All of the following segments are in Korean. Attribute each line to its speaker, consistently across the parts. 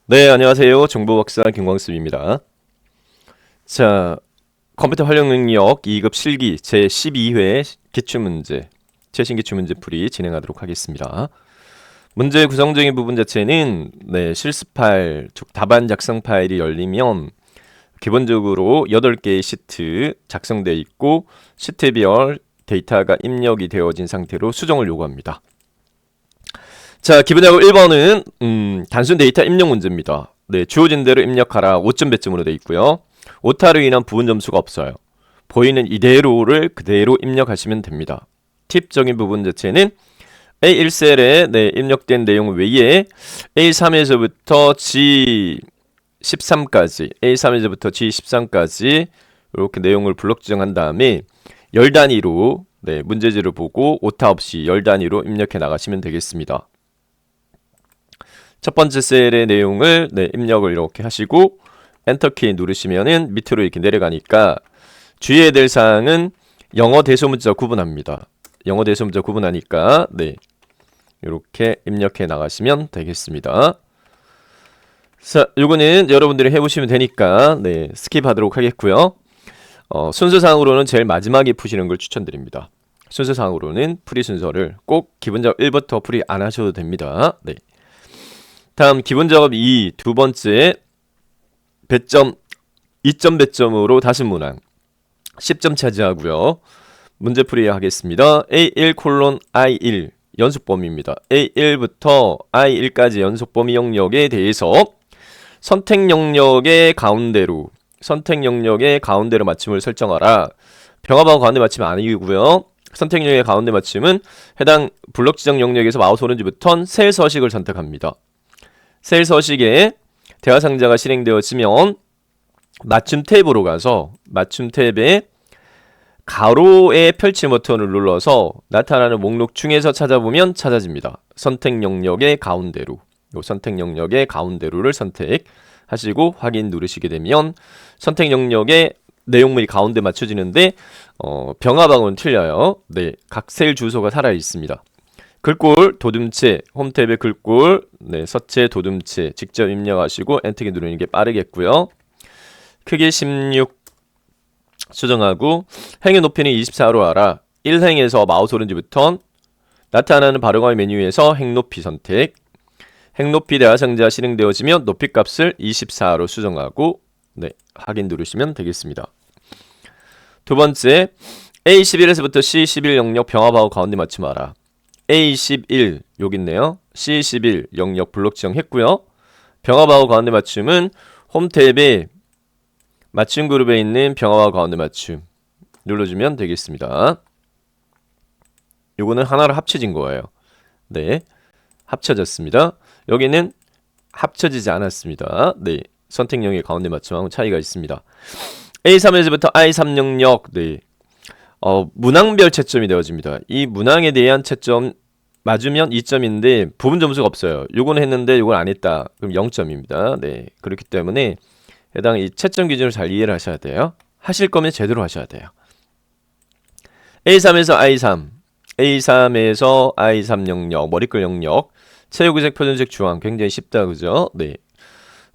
Speaker 1: 네, 안녕하세요. 정보박사 김광수입니다. 자, 컴퓨터 활용 능력 2급 실기 제12회 기출문제, 최신 기출문제 풀이 진행하도록 하겠습니다. 문제 구성적인 부분 자체는 실습 파일, 즉 답안 작성 파일이 열리면 기본적으로 8개의 시트 작성되어 있고 시트별 데이터가 입력이 되어진 상태로 수정을 요구합니다. 자, 기본적으로 1번은 단순 데이터 입력 문제입니다. 주어진 대로 입력하라. 5점 배점으로 되어 있고요. 오타로 인한 부분 점수가 없어요. 보이는 이대로를 그대로 입력하시면 됩니다. 팁적인 부분 자체는 A1셀에 입력된 내용 외에 A3에서부터 G13까지 A3에서부터 G13까지 이렇게 내용을 블록 지정한 다음에 열 단위로 문제지를 보고 오타 없이 열 단위로 입력해 나가시면 되겠습니다. 첫 번째 셀의 내용을 입력을 이렇게 하시고 엔터키 누르시면은 밑으로 이렇게 내려가니까 주의해야 될 사항은 영어 대소문자 구분합니다. 영어 대소문자 구분하니까 이렇게 입력해 나가시면 되겠습니다. 자, 요거는 여러분들이 해보시면 되니까 스킵하도록 하겠고요. 순서상으로는 제일 마지막에 푸시는 걸 추천드립니다. 순서상으로는 풀이 순서를 꼭 기본 작업 1부터 풀이 안 하셔도 됩니다. 다음 기본 작업 2 두 번째 배점 2점 배점으로 다신 문항 10점 차지하고요. 문제풀이 하겠습니다. A1:I1 연속범위입니다. A1부터 I1까지 연속범위 영역에 대해서 선택 영역의 가운데로 맞춤을 설정하라. 병합하고 가운데 맞춤 아니고요. 선택 영역의 가운데 맞춤은 해당 블록 지정 영역에서 마우스 오른쪽부터 셀 서식을 선택합니다. 셀 서식에 대화 상자가 실행되어지면 맞춤 탭으로 가서 맞춤 탭에 가로의 펼침 버튼을 눌러서 나타나는 목록 중에서 찾아보면 찾아집니다. 선택 영역의 가운데로 선택 영역의 가운데로를 선택하시고 확인 누르시게 되면 선택 영역의 내용물이 가운데 맞춰지는데 병합하고는 틀려요. 각 셀 주소가 살아 있습니다. 글꼴, 도둠체, 홈 탭의 글꼴, 서체, 도둠체 직접 입력하시고 엔터키 누르는 게 빠르겠고요. 크기 16 수정하고 행의 높이는 24로 하라. 1행에서 마우스 오른쪽부터 나타나는 발음화의 메뉴에서 행 높이 선택. 행 높이 대화 상자 실행되어지면 높이 값을 24로 수정하고 확인 누르시면 되겠습니다. 두 번째, A11에서부터 C11 영역 병합하고 가운데 맞춤하라. A11 여기 있네요. C11 영역 블록 지정했고요. 병합하고 가운데 맞춤은 홈 탭에 맞춤 그룹에 있는 병합하고 가운데 맞춤 눌러주면 되겠습니다. 요거는 하나로 합쳐진 거예요. 합쳐졌습니다. 여기는 합쳐지지 않았습니다. 선택 영역의 가운데 맞춤하고 차이가 있습니다. A3에서부터 I3 영역 문항별 채점이 되어집니다. 이 문항에 대한 채점 맞으면 2점인데 부분 점수가 없어요. 요건 했는데 요건 안 했다. 그럼 0점입니다. 그렇기 때문에 해당 이 채점 기준을 잘 이해를 하셔야 돼요. 하실 거면 제대로 하셔야 돼요. A3에서 I3, A3에서 I3 영역, 머리글 영역, 체육의색, 표준색, 주황 굉장히 쉽다, 그죠?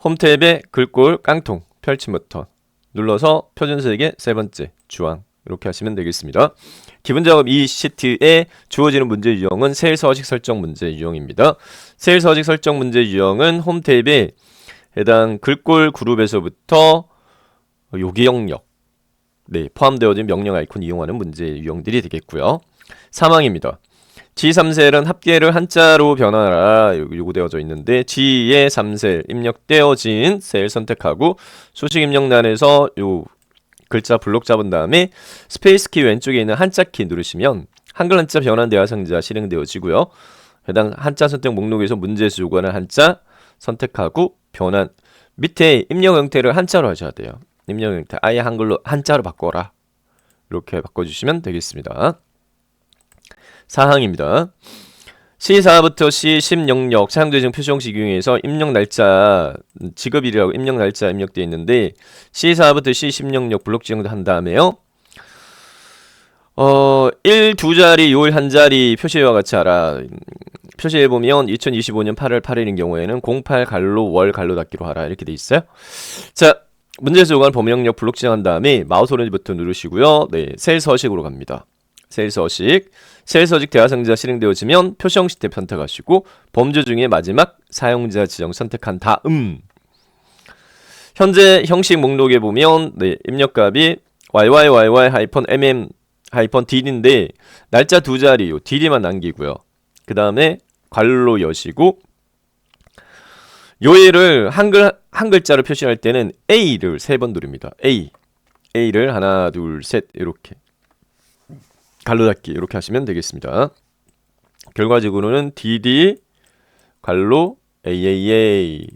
Speaker 1: 홈 탭에 글꼴, 깡통, 펼침 버튼 눌러서 표준색의 세 번째 주황 이렇게 하시면 되겠습니다. 기본 작업 이 시트에 주어지는 문제 유형은 셀 서식 설정 문제 유형입니다. 셀 서식 설정 문제 유형은 홈 탭에 해당 글꼴 그룹에서부터 요기 영역 포함되어진 명령 아이콘 이용하는 문제 유형들이 되겠고요. 사망입니다. G3셀은 합계를 한자로 변화하라 요구되어져 있는데 G의 3셀 입력되어진 셀 선택하고 수식 입력란에서 요 글자 블록 잡은 다음에 스페이스 키 왼쪽에 있는 한자 키 누르시면 한글 한자 변환 대화 상자 실행되어지고요. 해당 한자 선택 목록에서 문제에서 요구하는 한자 선택하고 변환 밑에 입력 형태를 한자로 하셔야 돼요. 입력 형태 아예 한글로 한자로 바꿔라. 이렇게 바꿔주시면 되겠습니다. 사항입니다. C4부터 C10 영역 사용대상 표시 형식 이용해서 입력 날짜 직업일이라고 입력 날짜 입력되어 있는데 C4부터 C10 영역 블록 지정도 한 다음에요. 1 두 자리, 요일 한 자리 표시와 같이 하라. 표시해보면 2025년 8월 8일인 경우에는 08 갈로 월 갈로 닫기로 하라 이렇게 돼 있어요. 자, 문제에서 요구하는 범위영역 블록 지정한 다음에 마우스 오른쪽 버튼 누르시고요. 네, 셀 서식으로 갑니다. 셀 서식 대화상자 실행되어지면 표시 형식 탭 선택하시고 범주 중에 마지막 사용자 지정 선택한 다음 현재 형식 목록에 보면 네, 입력값이 YYYY-MM-DD인데 날짜 두 자리 DD만 남기고요. 그 다음에 괄호 여시고 요일을 한 글자로 표시할 때는 A를 3번 누릅니다. A를 하나 둘 셋 이렇게 괄호 닫기 이렇게 하시면 되겠습니다. 결과적으로는 DD 괄호 AAA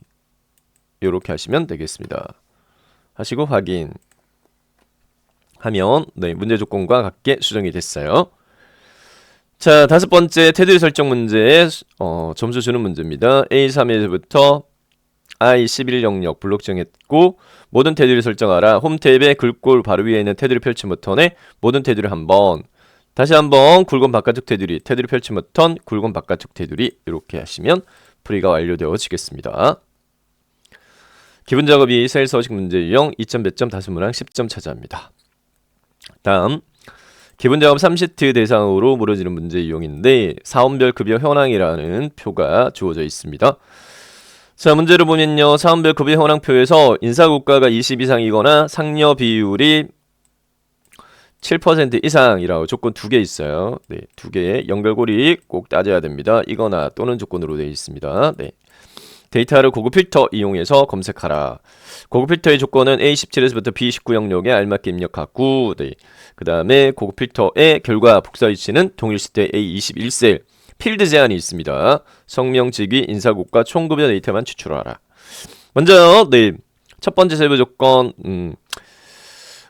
Speaker 1: 이렇게 하시면 되겠습니다. 하시고 확인 하면 네, 문제 조건과 같게 수정이 됐어요. 자, 다섯 번째 테두리 설정 문제에 점수 주는 문제입니다. A3에서부터 I11 영역 블록 정했고 모든 테두리 설정하라. 홈 탭의 글꼴 바로 위에 있는 테두리 펼침 버튼에 모든 테두리 한번 다시 한번 굵은 바깥쪽 테두리 펼침 버튼 굵은 바깥쪽 테두리 이렇게 하시면 풀이가 완료되어지겠습니다. 기본 작업이 셀 서식 문제 유형 2점, 몇 점, 다수문항 10점 차지합니다. 다음 기본 작업 3시트 대상으로 물어지는 문제 유형인데 사원별 급여 현황이라는 표가 주어져 있습니다. 자, 문제를 보면요. 사원별 급여 현황표에서 인사고가가 20 이상이거나 상여 비율이 7% 이상이라고 조건 2개 있어요. 네, 2개의 연결고리 꼭 따져야 됩니다. 이거나 또는 조건으로 되어 있습니다. 네. 데이터를 고급 필터 이용해서 검색하라. 고급 필터의 조건은 A17에서부터 B19 영역에 알맞게 입력하고 네. 그 다음에 고급 필터의 결과 복사 위치는 동일 시대 A21셀 필드 제한이 있습니다. 성명, 직위, 인사고가, 총급여 데이터만 추출하라. 먼저 네. 첫 번째 세부 조건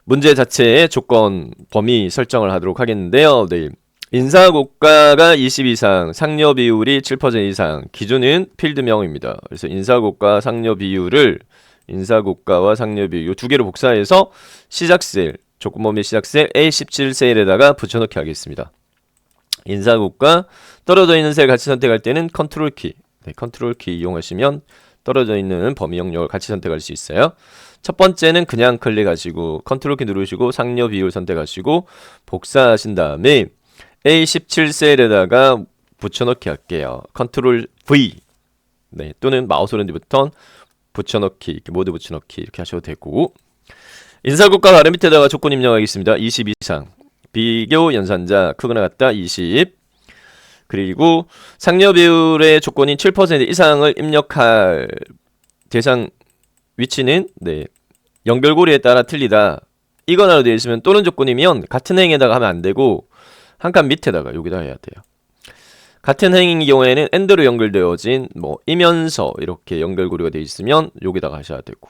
Speaker 1: 문제 자체의 조건 범위 설정을 하도록 하겠는데요. 네. 인사고가가 20 이상, 상여 비율이 7% 이상, 기준은 필드명입니다. 그래서 인사고가, 상여 비율을 인사고가와 상여 비율 이 두 개로 복사해서 시작셀, 조건 범위 시작셀 A17셀에다가 붙여넣기 하겠습니다. 인사고가 떨어져 있는 셀 같이 선택할 때는 컨트롤 키, 네, 컨트롤 키 이용하시면 떨어져 있는 범위 영역을 같이 선택할 수 있어요. 첫 번째는 그냥 클릭하시고 컨트롤 키 누르시고 상여 비율 선택하시고 복사하신 다음에 A17셀에다가 붙여넣기 할게요. 컨트롤 V 네, 또는 마우스 오른쪽 버튼 붙여넣기 이렇게 모두 붙여넣기 이렇게 하셔도 되고 인사고가 바로 밑에다가 조건 입력하겠습니다. 20 이상 비교 연산자 크거나 같다 20 그리고 상여 비율의 조건인 7% 이상을 입력할 대상 위치는 네, 연결고리에 따라 틀리다. 이거나 되어 있으면 또는 조건이면 같은 행에다가 하면 안 되고 한 칸 밑에다가 여기다 해야 돼요. 같은 행인 경우에는 엔드로 연결되어진 뭐 이면서 이렇게 연결고리가 되어 있으면 여기다가 하셔야 되고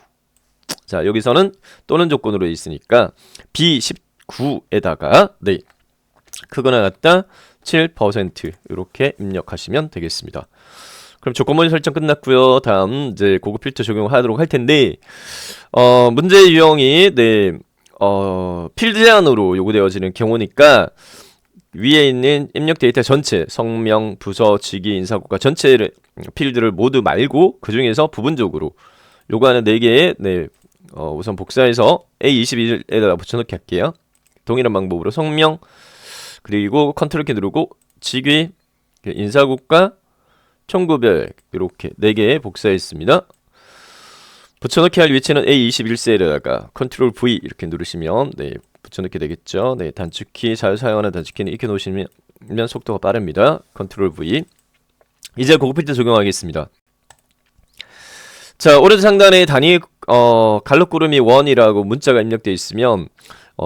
Speaker 1: 자 여기서는 또는 조건으로 되어 있으니까 B19에다가 네 크거나 같다 7% 이렇게 입력하시면 되겠습니다. 그럼 조건문제 설정 끝났고요. 다음 이제 고급 필터 적용하도록 할 텐데 문제 유형이 네 필드 제한으로 요구되어지는 경우니까 위에 있는 입력 데이터 전체 성명, 부서, 직위, 인사고가 전체 필드를 모두 말고 그 중에서 부분적으로 요구하는 4개의 네, 우선 복사해서 A21에다가 붙여넣기 할게요. 동일한 방법으로 성명 그리고 컨트롤 키 누르고 직위, 인사고가, 총급여 이렇게 4개 복사했습니다. 붙여넣기 할 위치는 A21셀에다가 컨트롤 V 이렇게 누르시면 네, 붙여넣게 되겠죠. 네, 단축키 잘 사용하는 단축키는 익혀 놓으시면 속도가 빠릅니다. 컨트롤 V. 이제 고급 필터 적용하겠습니다. 자, 오른쪽 상단에 단위 갈록구름이 1이라고 문자가 입력되어 있으면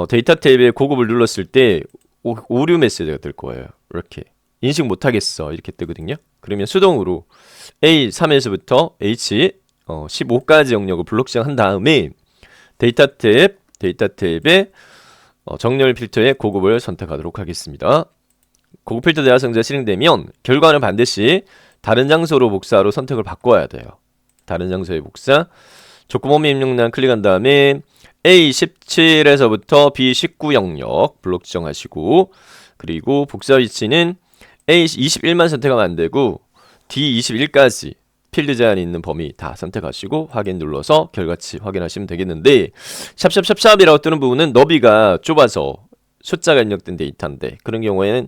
Speaker 1: 데이터 탭에 고급을 눌렀을 때 오류 메시지가 뜰 거예요. 이렇게 인식 못하겠어 이렇게 뜨거든요. 그러면 수동으로 A3에서부터 H15까지 영역을 블록 지정한 다음에 데이터 탭에 정렬 필터의 고급을 선택하도록 하겠습니다. 고급 필터 대화상자 실행되면 결과는 반드시 다른 장소로 복사로 선택을 바꿔야 돼요. 다른 장소의 복사 조건 범위 입력란 클릭한 다음에 A17에서부터 B19 영역 블록 지정하시고 그리고 복사 위치는 A21만 선택하면 안되고 D21까지 필드 제한이 있는 범위 다 선택하시고 확인 눌러서 결과치 확인하시면 되겠는데, 샵샵샵샵이라고 뜨는 부분은 너비가 좁아서 숫자가 입력된 데이터인데, 그런 경우에는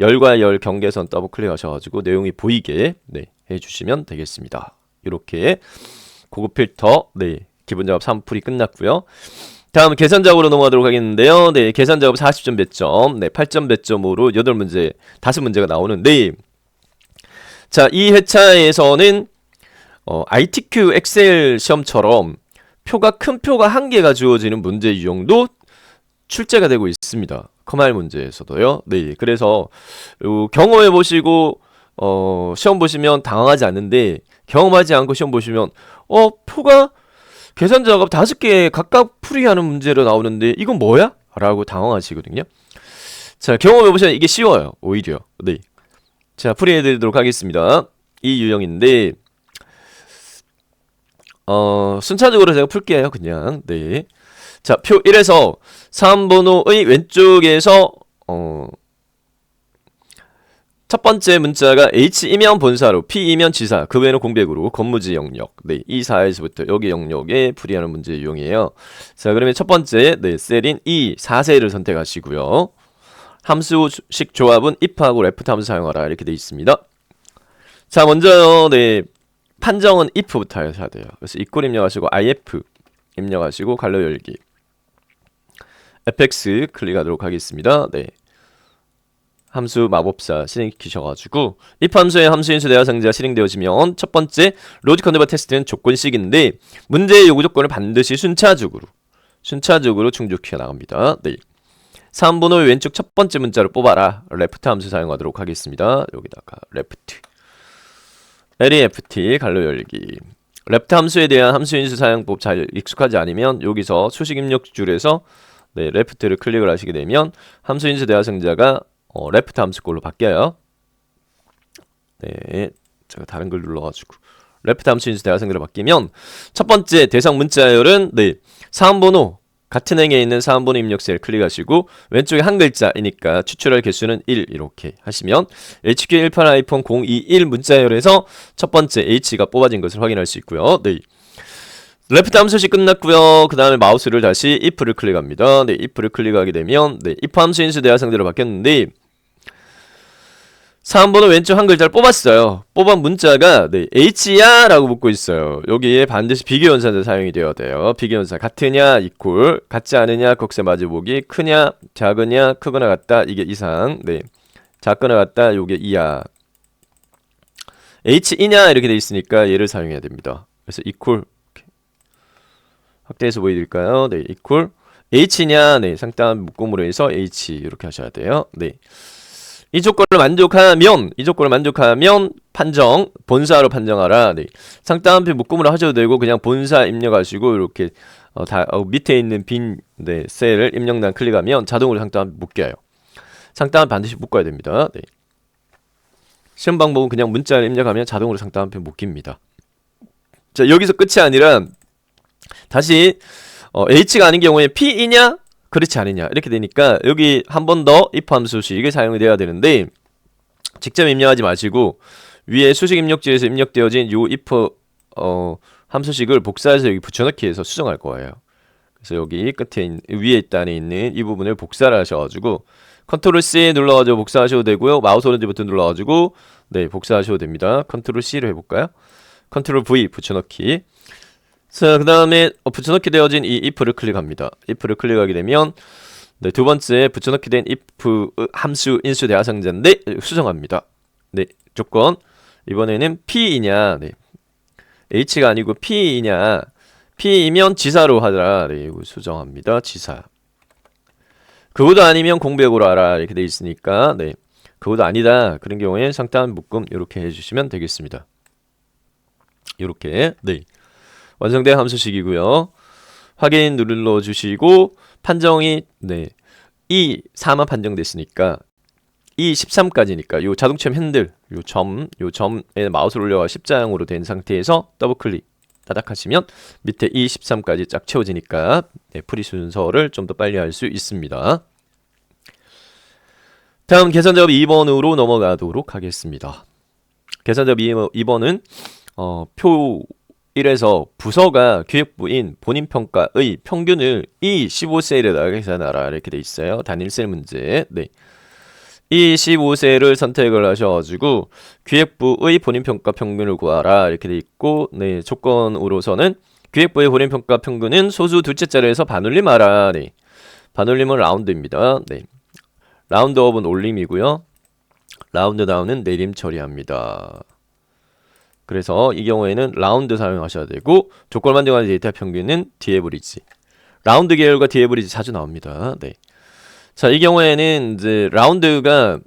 Speaker 1: 열과 열 경계선 더블 클릭하셔가지고 내용이 보이게 해주시면 되겠습니다. 이렇게 고급 필터 기본 작업 3풀이 끝났고요. 다음 계산 작업으로 넘어가도록 하겠는데요. 계산 작업 40점 배점, 8점 배점으로 8문제, 5문제가 나오는데, 자, 이 회차에서는 ITQ 엑셀 시험처럼 큰 표가 한 개가 주어지는 문제 유형도 출제가 되고 있습니다. 컴활 문제에서도요. 그래서 경험해 보시고 시험 보시면 당황하지 않는데, 경험하지 않고 시험 보시면 표가 계산 작업 5개 각각 풀이하는 문제로 나오는데 이건 뭐야? 라고 당황하시거든요. 자, 경험해 보시면 이게 쉬워요. 오히려. 자, 풀이해 드리도록 하겠습니다. 이 유형인데 순차적으로 제가 풀게요. 그냥. 자, 표 1에서 3번호의 왼쪽에서 첫 번째 문자가 H이면 본사로, P이면 지사, 그 외에는 공백으로 건무지 영역. 이 4에서부터 여기 영역에 풀이하는 문제 유형이에요. 자, 그러면 첫 번째 셀인 이 4세를 선택하시고요. 함수식 조합은 if하고 left 함수 사용하라 이렇게 되어 있습니다. 자, 먼저요. 판정은 if부터 하셔야 돼요. 그래서 equal 입력하시고 if 입력하시고 괄호 열기, fx 클릭하도록 하겠습니다. 함수 마법사 실행시키셔가지고 if 함수의 함수인수 대화상자가 실행되어지면 첫 번째 로직 컨버터 테스트는 조건식인데, 문제의 요구 조건을 반드시 순차적으로 충족해 나갑니다. 3번호의 왼쪽 첫 번째 문자를 뽑아라. left 함수 사용하도록 하겠습니다. 여기다가 left 괄호 열기, left 함수에 대한 함수인수 사용법 잘 익숙하지 않으면 여기서 수식 입력 줄에서 left를 클릭을 하시게 되면 함수인수 대화상자가 left 함수 걸로 바뀌어요. 제가 다른 걸 눌러가지고 left 함수인수 대화상자로 바뀌면 첫 번째 대상 문자열은 3번호 같은 행에 있는 3번호 입력 셀 클릭하시고 왼쪽에 한 글자이니까 추출할 개수는 1 이렇게 하시면 HQ18-021 문자열에서 첫 번째 H가 뽑아진 것을 확인할 수 있고요. 레프트 함수식 끝났고요. 그 다음에 마우스를 다시 if를 클릭합니다. if를 클릭하게 되면 if 함수인수 대화상자로 바뀌었는데 3번은 왼쪽 한 글자를 뽑았어요. 뽑은 문자가 H야 라고 묻고 있어요. 여기에 반드시 비교연산자 사용이 되어야 돼요. 비교연산 같으냐 이퀄, 같지 않으냐 곡세 마주보기, 크냐 작으냐 크거나 같다 이게 이상, 작거나 같다 요게 이하, H이냐 이렇게 돼 있으니까 얘를 사용해야 됩니다. 그래서 이퀄 확대해서 보여드릴까요? 이퀄 H냐, 상당한 묶음으로 해서 H 이렇게 하셔야 돼요. 이 조건을 만족하면 판정, 본사로 판정하라. 상따옴표 묶음으로 하셔도 되고 그냥 본사 입력하시고 이렇게 밑에 있는 빈 셀을 입력란 클릭하면 자동으로 상따옴표 묶여요. 상따옴표 반드시 묶어야 됩니다. 시험 방법은 그냥 문자를 입력하면 자동으로 상따옴표 묶입니다. 자, 여기서 끝이 아니라 다시 H가 아닌 경우에 P이냐? 그렇지 않으냐 이렇게 되니까 여기 한 번 더 if 함수식이 사용이 돼야 되는데, 직접 입력하지 마시고 위에 수식 입력지에서 입력되어진 요 if 함수식을 복사해서 여기 붙여넣기 해서 수정할 거예요. 그래서 여기 끝에 위에 단에 있는 이 부분을 복사를 하셔가지고 컨트롤 C 눌러가지고 복사하셔도 되고요. 마우스 오른쪽 버튼 눌러가지고 복사하셔도 됩니다. 컨트롤 C로 해볼까요? 컨트롤 V 붙여넣기. 자, 그 다음에 붙여넣기 되어진 이 if를 클릭합니다. if를 클릭하게 되면 두 번째 붙여넣기 된 if 함수 인수 대화상자인데 수정합니다. 조건 이번에는 P이냐, H가 아니고 P이냐, P이면 지사로 하라. 이거 수정합니다. 지사. 그거도 아니면 공백으로 하라 이렇게 돼 있으니까 그거도 아니다 그런 경우에 상따옴 묶음 이렇게 해주시면 되겠습니다. 이렇게 완성된 함수식이고요. 확인 눌러주시고 판정이 이 4만 판정됐으니까 이 13까지니까 요 자동체험 핸들 요 점에 마우스를 올려가 십자형으로 된 상태에서 더블 클릭 따닥 하시면 밑에 이 13까지 쫙 채워지니까 풀이 순서를 좀 더 빨리 할 수 있습니다. 다음 계산 작업 2번으로 넘어가도록 하겠습니다. 계산자 2번은 표 1에서 부서가 기획부인 본인평가의 평균을 이 15셀에다가 계산하라 이렇게 돼 있어요. 단일 셀 문제. 네. 이 15셀을 선택을 하셔가지고 기획부의 본인평가 평균을 구하라 이렇게 돼 있고, 네, 조건으로서는 기획부의 본인평가 평균은 소수 두째 자리에서 반올림하라. 네. 반올림은 라운드입니다. 네. 라운드업은 올림이고요. 라운드 다운은 내림 처리합니다. 그래서 이 경우에는 라운드 사용하셔야 되고, 조건 만족하는 데이터 평균은 디에버리지. 라운드 계열과 디에버리지 자주 나옵니다. 네. 자, 이 경우에는 이제 라운드가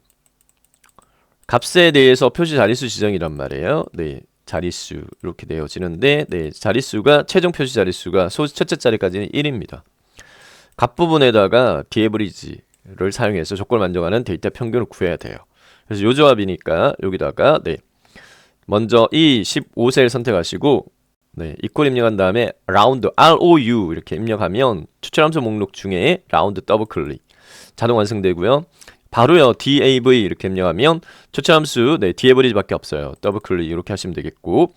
Speaker 1: 값에 대해서 표시 자릿수 지정이란 말이에요. 네. 자릿수 이렇게 되어지는데, 네, 자릿수가 최종 표시 자릿수가 소수 첫째 자리까지는 1입니다. 값 부분에다가 디에버리지를 사용해서 조건을 만족하는 데이터 평균을 구해야 돼요. 그래서 요 조합이니까 여기다가, 네, 먼저 이 15셀 선택하시고, 네, 이퀄 입력한 다음에 라운드 ROU 이렇게 입력하면 추출함수 목록 중에 라운드 더블 클릭 자동 완성되고요. 바로요 DAV 이렇게 입력하면 추출함수, 네, DAV밖에 없어요. 더블 클릭 이렇게 하시면 되겠고,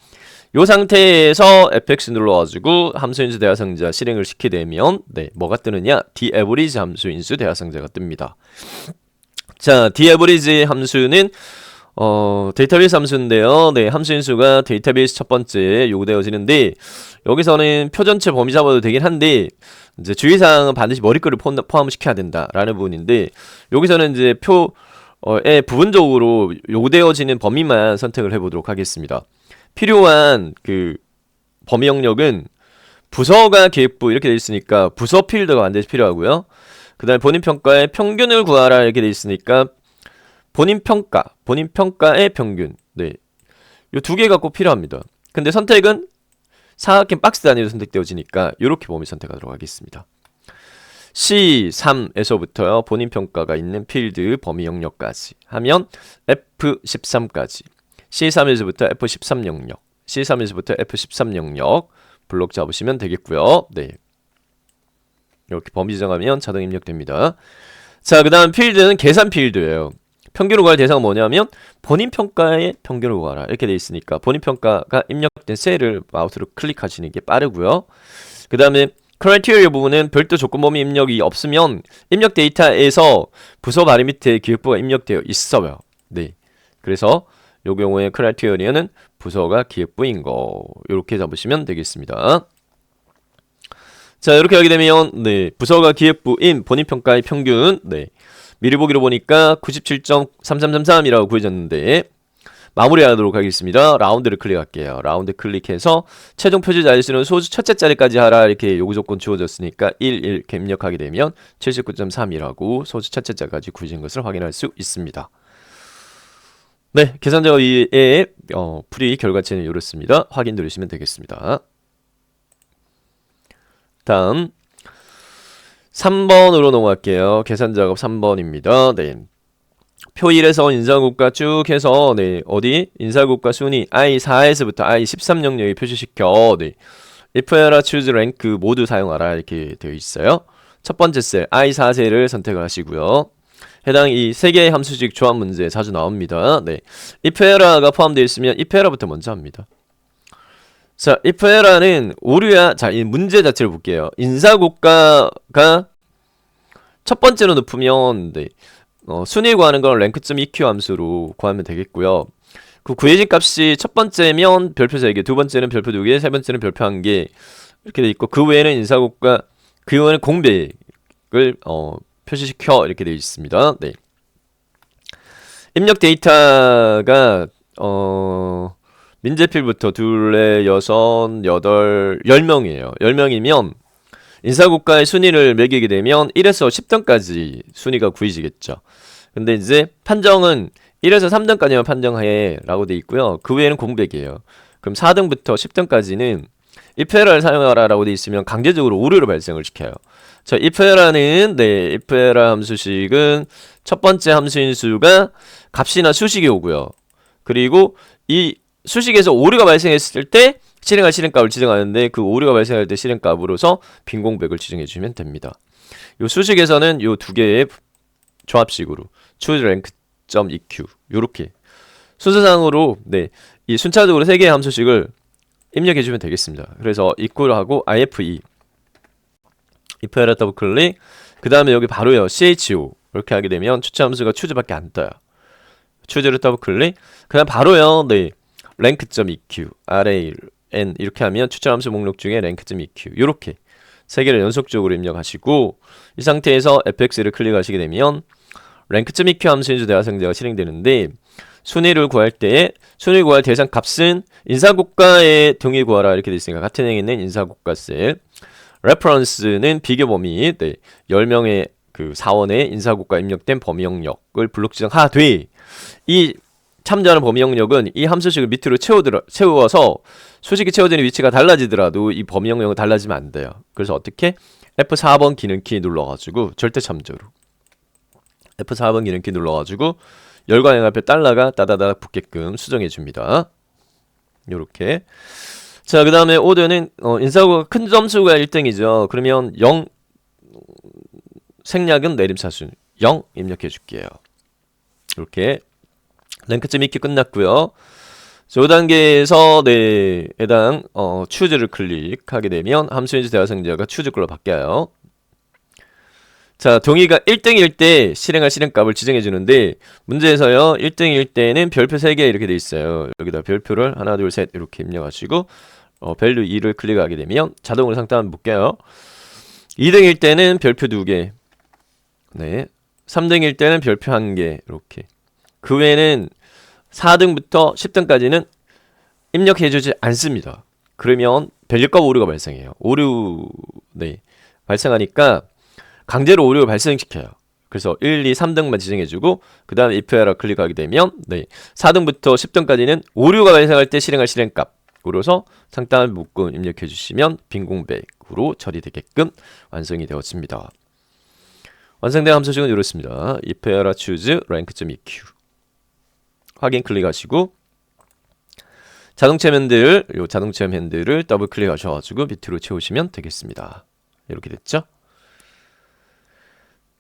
Speaker 1: 요 상태에서 fx 눌러가지고 함수 인수 대하상자 실행을 시키게 되면, 네, 뭐가 뜨느냐? DAverage 함수 인수 대하상자가 뜹니다. 자, DAverage 함수는 데이터베이스 함수인데요. 네, 함수 인수가 데이터베이스 첫 번째 요구되어지는데, 여기서는 표 전체 범위 잡아도 되긴 한데, 이제 주의사항은 반드시 머리글을 포함을 시켜야 된다라는 부분인데, 여기서는 이제 표에 부분적으로 요구되어지는 범위만 선택을 해보도록 하겠습니다. 필요한 그 범위 영역은 부서가 기획부 이렇게 돼 있으니까 부서 필드가 반드시 필요하고요. 그 다음에 본인평가의 평균을 구하라 이렇게 돼 있으니까 본인평가의 평균, 네, 요 두 개가 꼭 필요합니다. 근데 선택은 사각형 박스 단위로 선택되어지니까 이렇게 범위 선택하도록 하겠습니다. C3에서부터요 본인평가가 있는 필드 범위 영역까지 하면 F13까지, C3에서부터 F13 영역, C3에서부터 F13 영역 블록 잡으시면 되겠고요. 네, 이렇게 범위 지정하면 자동 입력됩니다. 자, 그 다음 필드는 계산 필드예요. 평균을 구할 대상은 뭐냐면 본인평가의 평균을 구하라 이렇게 돼 있으니까 본인평가가 입력된 셀을 마우스로 클릭하시는 게 빠르고요. 그 다음에 크라이테리아 부분은 별도 조건 범위 입력이 없으면 입력 데이터에서 부서 바리 밑에 기획부가 입력되어 있어요. 네, 그래서 요 경우에 크라이테리아는 부서가 기획부인 거 이렇게 잡으시면 되겠습니다. 자, 이렇게 하게 되면, 네, 부서가 기획부인 본인평가의 평균, 네, 미리 보기로 보니까 97.3333이라고 구해졌는데 마무리하도록 하겠습니다. 라운드를 클릭할게요. 라운드 클릭해서 최종 표시 자릿수는 소수 첫째 자리까지 하라 이렇게 요구 조건 주어졌으니까 1 이렇게 입력하게 되면 79.3이라고 소수 첫째 자리까지 구해진 것을 확인할 수 있습니다. 네, 계산자 위에 풀이 결과치는 이렇습니다. 확인 누르시면 되겠습니다. 다음 3번으로 넘어갈게요. 계산 작업 3번입니다. 네. 표 1에서 인사국가 쭉 해서, 네, 어디? 인사국가 순위 I4에서부터 I13 영역에 표시시켜. 네. if era choose rank 모두 사용하라 이렇게 되어 있어요. 첫 번째 셀 I4셀을 선택을 하시고요. 해당 이 세 개의 함수식 조합 문제 자주 나옵니다. 네. if era가 포함되어 있으면 if era부터 먼저 합니다. 자, if era는 오류야. 자, 이 문제 자체를 볼게요. 인사고가가 첫 번째로 높으면, 네, 순위 구하는 건 rank.eq 함수로 구하면 되겠고요. 그 구해진 값이 첫 번째면 별표 3개, 두 번째는 별표 2개, 세 번째는 별표 1개 이렇게 돼 있고, 그 외에는 인사고가, 그 외에는 공백을 표시시켜 이렇게 되어 있습니다. 네. 입력 데이터가 민재필부터 둘, 넷, 여섯, 여덟, 10명이에요. 10명이면 인사고가의 순위를 매기게 되면 1에서 10등까지 순위가 구해지겠죠. 근데 이제 판정은 1에서 3등까지만 판정해 라고 돼 있고요. 그 외에는 공백이에요. 그럼 4등부터 10등까지는 if era를 사용하라 라고 돼 있으면 강제적으로 오류를 발생을 시켜요. 자, if era는, 네, if era 함수식은 첫 번째 함수인수가 값이나 수식이 오고요. 그리고 이 수식에서 오류가 발생했을 때 실행할 실행값을 지정하는데, 그 오류가 발생할 때 실행값으로서 빈 공백을 지정해 주면 됩니다. 요 수식에서는 요 두 개의 조합식으로 choose rank.eq 요렇게 순서상으로 이 순차적으로 3개의 함수식을 입력해 주면 되겠습니다. 그래서 equal하고 IFE if 에라 더블 클릭, 그 다음에 여기 바로요 CHO 이렇게 하게 되면 추천 함수가 choose밖에 안 떠요. choose를 더블 클릭, 그 다음 바로요 rank.eq array n 이렇게 하면 추천 함수 목록 중에 rank.eq 이렇게 3개를 연속적으로 입력하시고, 이 상태에서 fx를 클릭하시게 되면 rank.eq 함수인수 대화상자가 실행되는데, 순위를 구할 때에 순위 구할 대상 값은 인사고가의 등위 구하라 이렇게 되어 있으니까 같은 행에 있는 인사고가 셀, reference는 비교 범위 10명의 그 사원의 인사고가 입력된 범위 영역을 블록 지정하되, 이 참조하는 범위 영역은 이 함수식을 밑으로 채워서 수식이 채워지는 위치가 달라지더라도 이 범위 영역은 달라지면 안 돼요. 그래서 어떻게? F4번 기능키 눌러가지고 절대 참조로 F4번 기능키 눌러가지고 열과 양앞에 달러가 따다닥 붙게끔 수정해줍니다. 요렇게. 자, 그 다음에 오더는 인사고가 큰 점수가 1등이죠. 그러면 0 생략은 내림차순 0 입력해 줄게요. 이렇게 랭크.eq 끝났고요. 5단계에서 해당 choose를 클릭하게 되면 함수인수 대화상자가 choose 걸로 바뀌어요. 자, 동의가 1등일 때 실행할 실행값을 지정해 주는데, 문제에서요 1등일 때는 별표 3개 이렇게 돼 있어요. 여기다 별표를 하나 둘 셋 이렇게 입력하시고 value 2를 클릭하게 되면 자동으로 상담 볼게요. 2등일 때는 별표 2개, 3등일 때는 별표 1개 이렇게. 그 외에는 4등부터 10등까지는 입력해주지 않습니다. 그러면 밸류값 오류가 발생해요. 오류 발생하니까 강제로 오류를 발생시켜요. 그래서 1, 2, 3등만 지정해주고 그 다음에 if 에라 클릭하게 되면 4등부터 10등까지는 오류가 발생할 때 실행할 실행값으로서 상당한 묶음 입력해주시면 빈 공백으로 처리되게끔 완성이 되었습니다. 완성된 함수식은 이렇습니다. if 에라 choose rank.eq 확인 클릭하시고, 자동체험 핸들, 요 자동체험 핸들을 더블 클릭하셔가지고 밑으로 채우시면 되겠습니다. 이렇게 됐죠?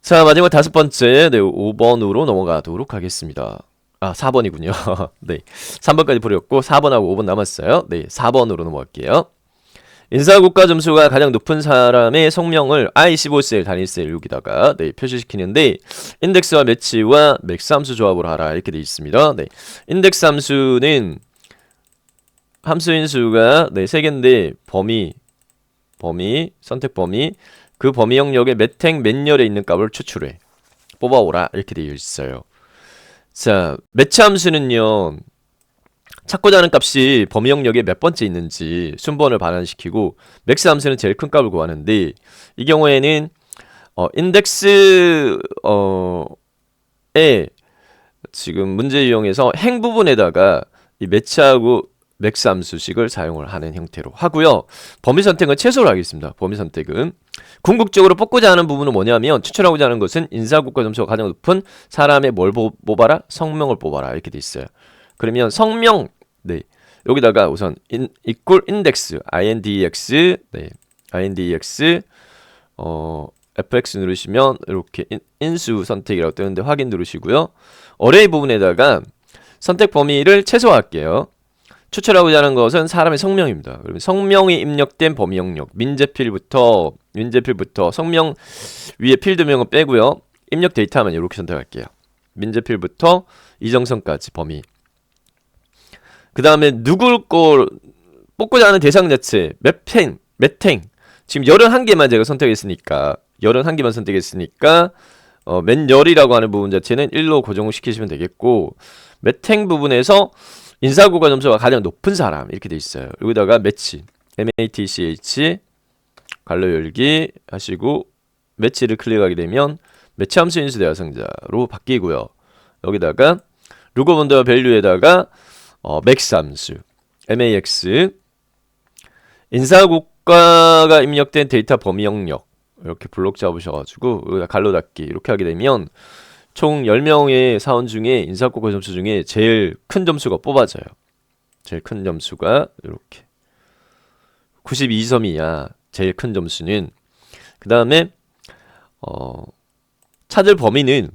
Speaker 1: 자, 마지막 5번째 5번으로 넘어가도록 하겠습니다. 아, 4번이군요. 3번까지 버렸고 4번하고 5번 남았어요. 4번으로 넘어갈게요. 인사고가 점수가 가장 높은 사람의 성명을 I15셀 단위셀 여기다가 표시시키는데, 인덱스와 매치와 맥스 함수 조합으로 하라 이렇게 되어 있습니다. 인덱스 함수는 함수인수가 3개인데 범위 선택 범위, 그 범위 영역에 몇 행 몇 열에 있는 값을 추출해 뽑아오라 이렇게 되어 있어요. 자, 매치 함수는요 찾고자 하는 값이 범위 영역에 몇 번째 있는지 순번을 반환시키고, 맥스 함수는 제일 큰 값을 구하는데, 이 경우에는 인덱스에 지금 문제 유형에서 행 부분에다가 이 매치하고 맥스 함수식을 사용을 하는 형태로 하고요. 범위 선택은 최소로 하겠습니다. 범위 선택은 궁극적으로 뽑고자 하는 부분은 뭐냐면, 추출하고자 하는 것은 인사고가 점수가 가장 높은 사람의 뭘 뽑아라? 성명을 뽑아라 이렇게 돼 있어요. 그러면 성명 여기다가 우선 equal index index index fx 누르시면 이렇게 인수 선택이라고 뜨는데 확인 누르시고요. 어레이 부분에다가 선택 범위를 최소화할게요. 추출하고자 하는 것은 사람의 성명입니다. 그러면 성명이 입력된 범위 영역 민재필부터 성명 위에 필드명은 빼고요. 입력 데이터만 이렇게 선택할게요. 민재필부터 이정선까지 범위. 그 다음에 누굴 걸 뽑고자 하는 대상 자체 몇 행 지금 81개만 제가 선택했으니까 몇 열이라고 하는 부분 자체는 1로 고정을 시키시면 되겠고, 몇 행 부분에서 인사고가 점수가 가장 높은 사람 이렇게 돼 있어요. 여기다가 매치 match 갈로 열기 하시고 매치를 클릭하게 되면 매치 함수 인수 대화상자로 바뀌고요. 여기다가 루거본더와 밸류에다가 맥스 함수 max 인사고가가 입력된 데이터 범위 영역 이렇게 블록 잡으셔가지고 여기다 갈로 닫기 이렇게 하게 되면 총 10명의 사원 중에 인사고가 점수 중에 제일 큰 점수가 뽑아져요. 제일 큰 점수가 이렇게 92점이야. 제일 큰 점수는. 그 다음에 찾을 범위는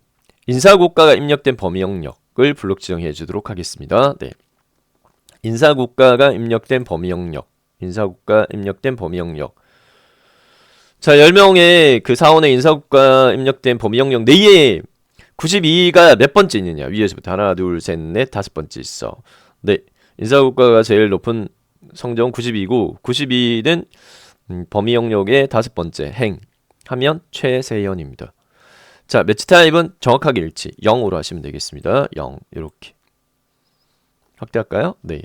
Speaker 1: 인사고가가 입력된 범위 영역 영역을 블록 지정해 주도록 하겠습니다. 네. 인사국가가 입력된 범위 영역. 인사국가 입력된 범위 영역. 자, 10명의 그 사원의 인사국가 입력된 범위 영역 내에 92가 몇 번째 있느냐. 위에서부터 하나, 둘, 셋, 넷, 다섯 번째 있어. 네. 인사국가가 제일 높은 성적은 92고 92는 범위 영역의 다섯 번째 행 하면 최세연입니다. 자, 매치 타입은 정확하게 일치 0으로 하시면 되겠습니다. 0 이렇게 확대할까요? 네.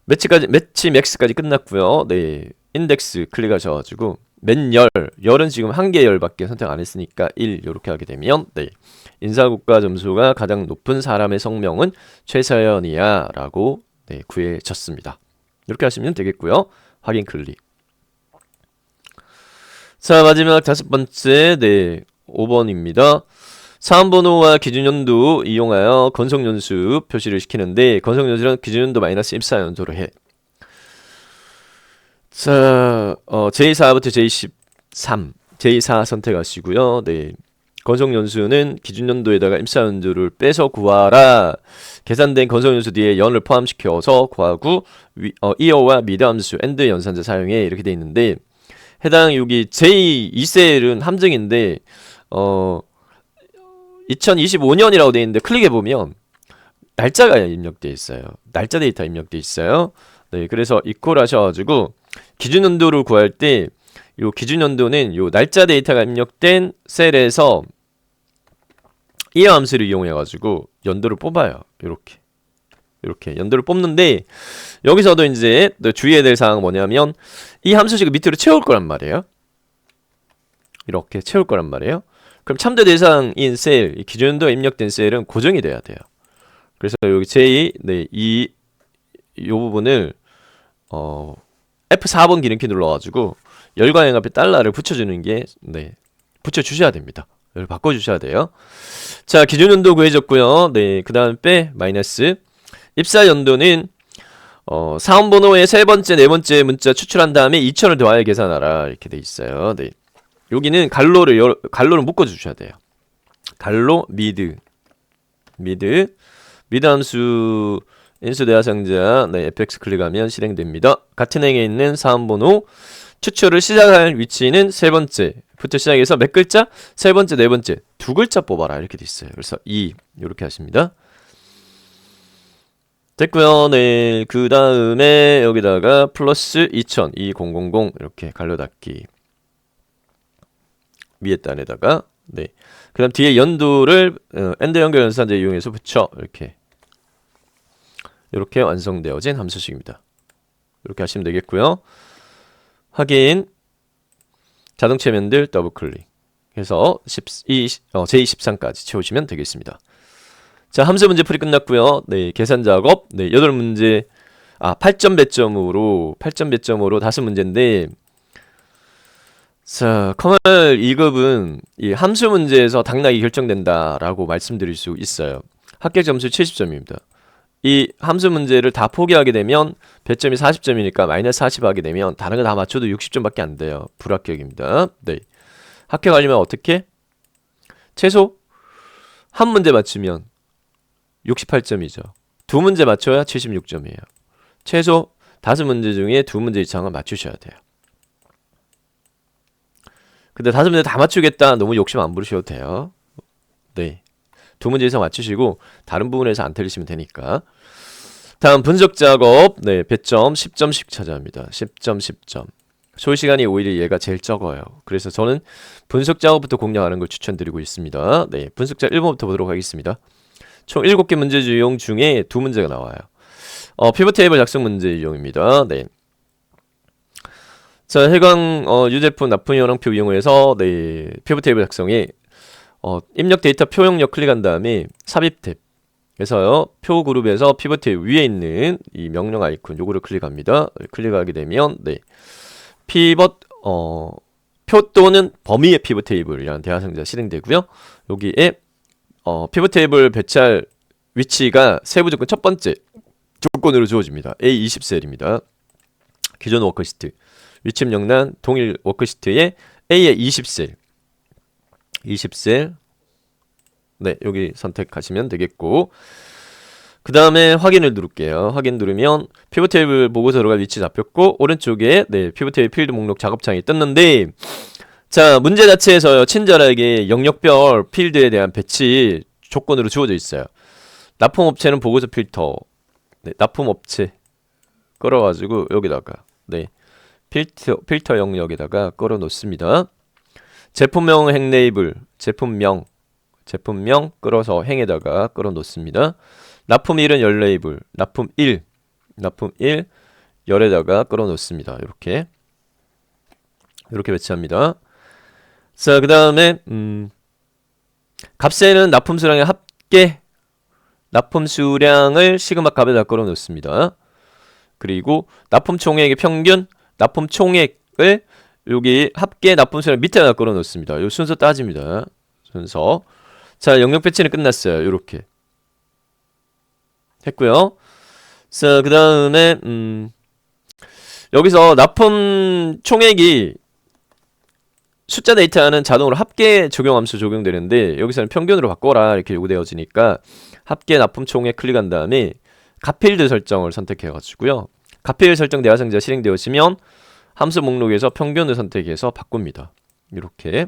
Speaker 1: 매치 맥스까지 끝났고요. 네. 인덱스 클릭하셔가지고 열은 지금 한 개 열밖에 선택 안 했으니까 1 이렇게 하게 되면 네. 인사국가 점수가 가장 높은 사람의 성명은 최서연이야 라고 네, 구해졌습니다. 이렇게 하시면 되겠고요. 확인 클릭. 자, 마지막 다섯 번째 네 5번입니다. 사원번호와 기준연도 이용하여 건성연수 표시를 시키는데 건성연수는 기준연도 마이너스 14연도로 해. 자, j4부터 j13, j4 선택하시고요. 네. 건성연수는 기준연도에다가 입사연도를 빼서 구하라. 계산된 건성연수 뒤에 연을 포함시켜서 구하고 이어와 미드함수 엔드 연산자 사용해 이렇게 돼 있는데 해당 여기 j2셀은 함정인데 2025년이라고 돼 있는데 클릭해보면 날짜가 입력돼 있어요. 날짜 데이터 입력돼 있어요. 네, 그래서 이퀄 하셔가지고 기준연도를 구할 때 요 기준연도는 요 날짜 데이터가 입력된 셀에서 이어 함수를 이용해가지고 연도를 뽑아요. 이렇게 연도를 뽑는데 여기서도 이제 주의해야 될 사항은 뭐냐면 이 함수식을 밑으로 채울 거란 말이에요. 이렇게 채울 거란 말이에요. 그럼 참조 대상인 셀, 기준연도가 입력된 셀은 고정이 돼야 돼요. 그래서 여기 J, 네, 이 부분을 F4번 기능키 눌러가지고 열과행 앞에 달러를 붙여주는 게 네, 붙여주셔야 됩니다. 여기 바꿔주셔야 돼요. 자, 기준연도 구해졌고요. 네, 그 다음 빼 마이너스 입사연도는 사원번호의 세 번째, 네 번째 문자 추출한 다음에 2000을 더하여 계산하라 이렇게 돼 있어요. 네, 여기는 갈로를 묶어주셔야 돼요. 갈로 미드 함수 인수 대하상자 네, fx 클릭하면 실행됩니다. 같은 행에 있는 사원번호 추출을 시작할 위치는 세 번째부터 시작해서 몇 글자? 세 번째, 네 번째 두 글자 뽑아라 이렇게 돼 있어요. 그래서 2 이렇게 하십니다. 됐고요. 네, 그 다음에 여기다가 플러스 2000 이렇게 갈로 닫기 위에 단에다가 네, 그 다음 뒤에 연도를 엔드 연결 연산자 이용해서 붙여 이렇게 완성되어진 함수식입니다. 이렇게 하시면 되겠고요. 확인 자동 체면들 더블 클릭 해서 j13까지 채우시면 되겠습니다. 자, 함수 문제 풀이 끝났고요. 네, 계산 작업 네, 8문제 8점 배점으로 5문제인데 자, 커멀 2급은 이 함수 문제에서 당락이 결정된다라고 말씀드릴 수 있어요. 합격 점수 70점입니다. 이 함수 문제를 다 포기하게 되면 배점이 40점이니까 마이너스 40 하게 되면 다른 거 다 맞춰도 60점밖에 안 돼요. 불합격입니다. 네. 합격하려면 어떻게? 최소 한 문제 맞추면 68점이죠. 두 문제 맞춰야 76점이에요. 최소 5문제 중에 2문제 이상은 맞추셔야 돼요. 근데 5문제 다 맞추겠다 너무 욕심 안 부르셔도 돼요. 네. 2문제 이상 맞추시고 다른 부분에서 안 틀리시면 되니까. 다음 분석 작업 네, 배점 10점씩 차지합니다. 10점 소요 시간이 오히려 얘가 제일 적어요. 그래서 저는 분석 작업부터 공략하는 걸 추천드리고 있습니다. 네, 분석 작업 1번부터 보도록 하겠습니다. 총 7개 문제 유형 중에 2문제가 나와요. 피벗 테이블 작성 문제 유형입니다. 네. 자, 해당 유제품 납품 현황표 이용해서 네, 피벗 테이블 작성에 입력 데이터 표 영역 클릭한 다음에 삽입 탭 해서요. 표 그룹에서 피벗 테이블 위에 있는 이 명령 아이콘 요거를 클릭합니다. 클릭하게 되면 네. 피벗 표 또는 범위의 피벗 테이블이라는 대화상자가 실행되고요. 여기에 피벗 테이블 배치할 위치가 세부 조건 첫 번째 조건으로 주어집니다. A20셀입니다. 기존 워크시트 위치 명란 동일 워크시트에 A의 20셀 네, 여기 선택하시면 되겠고, 그 다음에 확인을 누를게요. 확인 누르면 피벗 테이블 보고서로가 위치 잡혔고, 오른쪽에 네, 피벗 테이블 필드 목록 작업창이 떴는데, 자, 문제 자체에서요, 친절하게 영역별 필드에 대한 배치 조건으로 주어져 있어요. 납품업체는 보고서 필터, 네, 납품업체 끌어가지고 여기다가 네, 필터 영역에다가 끌어 놓습니다. 제품명 행 레이블, 제품명 끌어서 행에다가 끌어 놓습니다. 납품일은 열 레이블, 납품일 열에다가 끌어 놓습니다. 이렇게 배치합니다. 자, 그 다음에 값에는 납품 수량의 합계, 납품 수량을 시그마 값에다 끌어 놓습니다. 그리고 납품 총액의 평균, 납품 총액을 여기 합계 납품 수량 밑에다 끌어 놓습니다. 요 순서 따집니다. 순서. 자, 영역 배치는 끝났어요. 요렇게 했고요. 자, 그 다음에 여기서 납품 총액이 숫자 데이터는 자동으로 합계 적용 함수 적용되는데, 여기서는 평균으로 바꿔라 이렇게 요구되어지니까 합계 납품 총액 클릭한 다음에 값필드 설정을 선택해가지고요. 값필드 설정 대화상자 실행되어지면 함수 목록에서 평균을 선택해서 바꿉니다. 이렇게.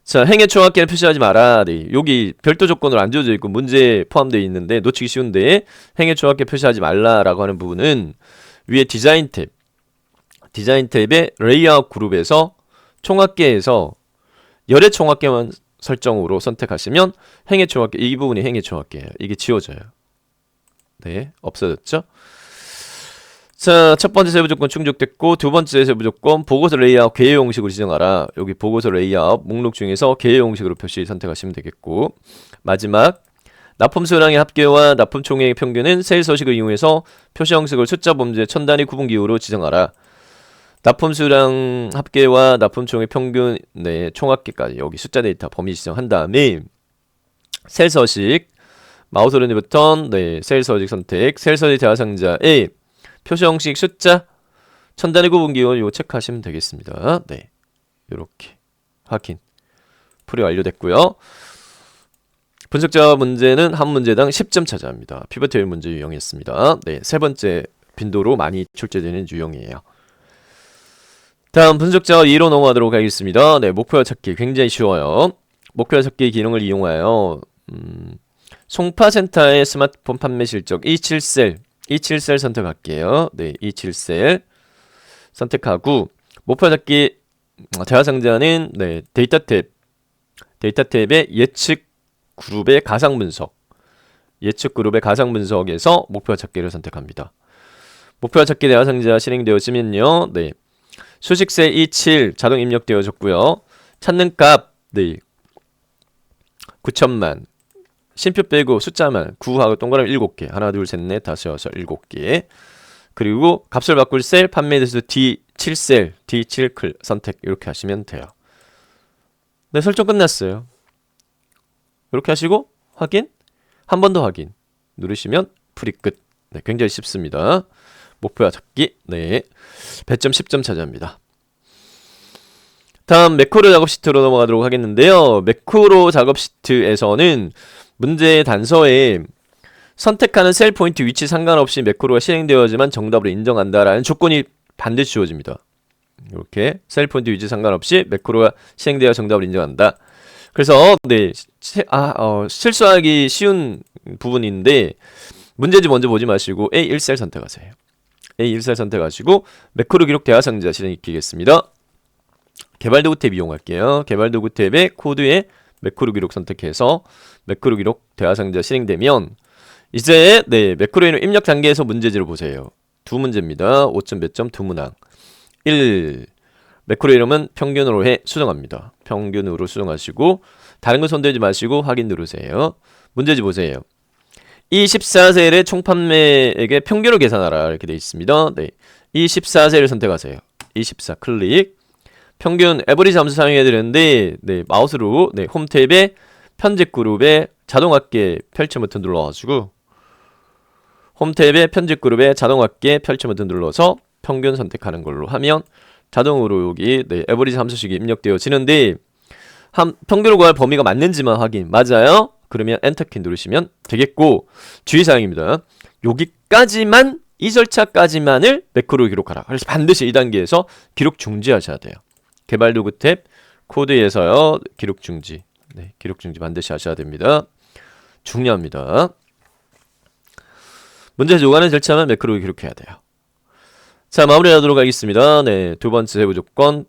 Speaker 1: 자, 행의 총합계를 표시하지 마라. 네, 여기 별도 조건으로 안 주어져 있고 문제에 포함되어 있는데 놓치기 쉬운데, 행의 총합계 표시하지 말라라고 하는 부분은 위에 디자인 탭의 레이아웃 그룹에서 총합계에서 열의 총합계만 설정으로 선택하시면 행의 총합계, 이 부분이 행의 총합계예요. 이게 지워져요. 네, 없어졌죠? 자, 첫 번째 세부 조건 충족됐고, 두 번째 세부 조건 보고서 레이아웃 개요 형식으로 지정하라. 여기 보고서 레이아웃 목록 중에서 개요 형식으로 표시 선택하시면 되겠고, 마지막 납품 수량의 합계와 납품 총액의 평균은 세일 서식을 이용해서 표시 형식을 숫자 범죄 천 단위 구분 기호로 지정하라. 납품 수량 합계와 납품 총액 평균 네, 총합계까지 여기 숫자 데이터 범위 지정한 다음에 셀 서식 마우스 오른쪽 버튼 네, 셀 서식 선택, 셀 서식 대화 상자에 표시 형식 숫자 천 단위 구분 기호 이거 체크하시면 되겠습니다. 네, 요렇게 확인 풀이 완료됐고요. 분석자 문제는 한 문제당 10점 차지합니다. 피벗 테이블 문제 유형이었습니다. 네, 세 번째 빈도로 많이 출제되는 유형이에요. 다음 분석자 2로 넘어가도록 하겠습니다. 네, 목표 찾기 굉장히 쉬워요. 목표 찾기 기능을 이용하여 송파센터의 스마트폰 판매 실적 27셀 선택할게요. 네, 27셀 선택하고 목표 찾기 대화 상자는 네, 데이터 탭의 예측 그룹의 가상 분석에서 목표 찾기를 선택합니다. 목표 찾기 대화 상자 실행되어지면요. 네. 수식세 27 자동 입력되어졌고요. 찾는 값 네. 9천만. 심표 빼고 숫자만 9하고 동그라미 7개. 하나 둘 셋 넷 다섯 여섯 7개. 그리고 값을 바꿀 셀 판매 대수 D7셀 D7클 선택 이렇게 하시면 돼요. 네, 설정 끝났어요. 이렇게 하시고 확인, 한 번 더 확인 누르시면 풀이 끝. 네, 굉장히 쉽습니다. 목표 찾기 네, 배점 10점 차지합니다. 다음 매크로 작업 시트로 넘어가도록 하겠는데요. 매크로 작업 시트에서는 문제의 단서에 선택하는 셀 포인트 위치 상관없이 매크로가 실행되어야지만 정답으로 인정한다라는 조건이 반드시 주어집니다. 이렇게 셀 포인트 위치 상관없이 매크로가 실행되어야 정답을 인정한다. 그래서 네, 실수하기 쉬운 부분인데 문제집 먼저 보지 마시고 A1셀 선택하세요. A1셀 선택하시고 매크로 기록 대화 상자 실행시키겠습니다. 개발도구 탭 이용할게요. 개발도구 탭에 코드에 매크로 기록 선택해서 매크로 기록 대화 상자 실행되면 이제 네, 매크로 이름 입력 단계에서 문제지를 보세요. 두 문제입니다. 5점 몇 점 두 문항. 1. 매크로 이름은 평균으로 해 수정합니다. 평균으로 수정하시고 다른 거 손대지 마시고 확인 누르세요. 문제지 보세요. 24셀의 총 판매액의 평균을 계산하라 이렇게 되어 있습니다. 네, 24셀을 선택하세요. 24 클릭. 평균 에버리지 함수 사용해야 되는데 네, 마우스로 네, 홈 탭에 편집 그룹에 자동합계 펼쳐 버튼 눌러가지고 홈 탭에 편집 그룹에 자동합계 펼쳐 버튼 눌러서 평균 선택하는 걸로 하면 자동으로 여기 네, 에버리지 함수식이 입력되어지는데 평균을 구할 범위가 맞는지만 확인. 맞아요? 그러면 엔터키 누르시면 되겠고, 주의사항입니다. 여기까지만, 이 절차까지만을 매크로 기록하라. 그래서 반드시 이 단계에서 기록 중지하셔야 돼요. 개발 도구 탭 코드에서요, 기록 중지. 네, 기록 중지 반드시 하셔야 됩니다. 중요합니다. 문제 요구하는 절차만 매크로 기록해야 돼요. 자, 마무리하도록 하겠습니다. 네, 두 번째 세부 조건.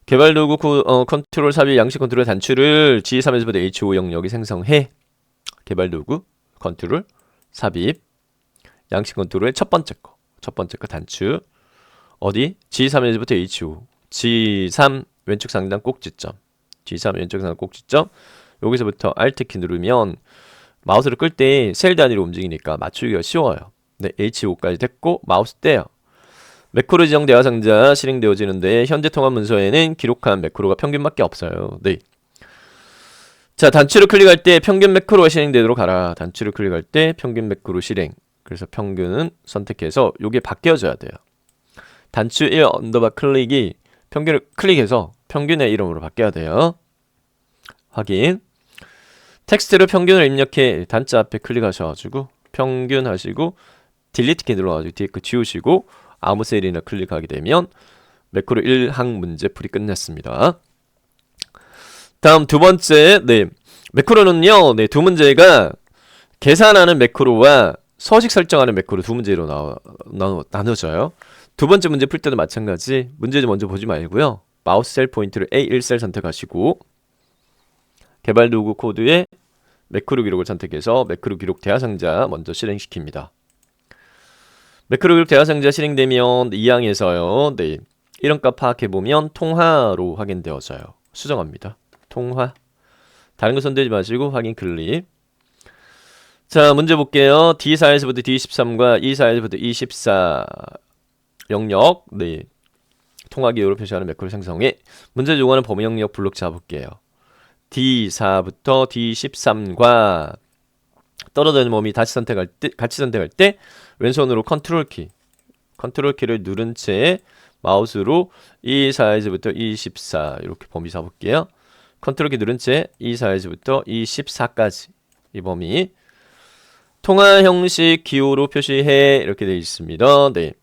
Speaker 1: 개발 도구 컨트롤 삽입 양식 컨트롤 단추를 G3에서부터 H5 영역이 생성해. 개발 도구 컨트롤 삽입 양식 컨트롤의 첫 번째 거 단추 어디? G3에서부터 H5 G3 왼쪽 상단 꼭지점 G3 왼쪽 상단 꼭지점 여기서부터 Alt키 누르면 마우스를 끌 때 셀 단위로 움직이니까 맞추기가 쉬워요. 네, H5까지 됐고 마우스 떼요. 매크로 지정 대화 상자 실행되어지는데 현재 통합 문서에는 기록한 매크로가 평균밖에 없어요. 네. 자, 단추를 클릭할 때 평균 매크로가 실행되도록 하라. 단추를 클릭할 때 평균 매크로 실행. 그래서 평균은 선택해서 요게 바뀌어져야 돼요. 단추 1 언더바 클릭이 평균을 클릭해서 평균의 이름으로 바뀌어야 돼요. 확인. 텍스트로 평균을 입력해 단자 앞에 클릭하셔가지고 평균 하시고 딜리트 키 눌러가지고 뒤에 거 지우시고 아무 셀이나 클릭하게 되면 매크로 1항 문제 풀이 끝났습니다. 다음 두 번째, 네, 매크로는요, 네, 두 문제가 계산하는 매크로와 서식 설정하는 매크로 두 문제로 나눠져요. 두 번째 문제 풀 때도 마찬가지. 문제 먼저 보지 말고요. 마우스 셀 포인트를 A1셀 선택하시고 개발 도구 코드에 매크로 기록을 선택해서 매크로 기록 대화 상자 먼저 실행시킵니다. 매크로 기록 대화 상자 실행되면 이 항에서요. 네, 이런 값 파악해보면 통화로 확인되어져요. 수정합니다. 통화. 다른 거 손대지 마시고 확인 클릭. 자, 문제 볼게요. D4에서부터 D13과 E4에서부터 E14 영역. 네, 통화 기호로 표시하는 매크로 생성해. 문제 요구하는 범위 영역 블록 잡을게요. D4부터 D13과 떨어져 있는 범위 같이 선택할 때 왼손으로 컨트롤 키를 누른 채 마우스로 E4에서부터 E14 이렇게 범위 잡을게요. 컨트롤 키 누른 채 E4에서부터 E14까지 이 범위 통화 형식 기호로 표시해 이렇게 되어 있습니다. 네,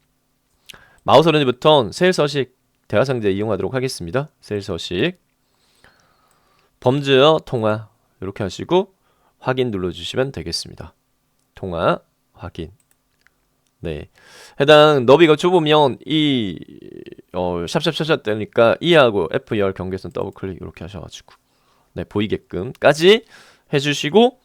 Speaker 1: 마우스 오른쪽부터 셀 서식 대화 상자 이용하도록 하겠습니다. 셀 서식 범주어 통화 이렇게 하시고 확인 눌러주시면 되겠습니다. 통화 확인. 네, 해당 너비가 좁으면 이 샵샵샵샵 되니까 E하고 F2 경계선 더블 클릭 이렇게 하셔가지고 네, 보이게끔까지 해주시고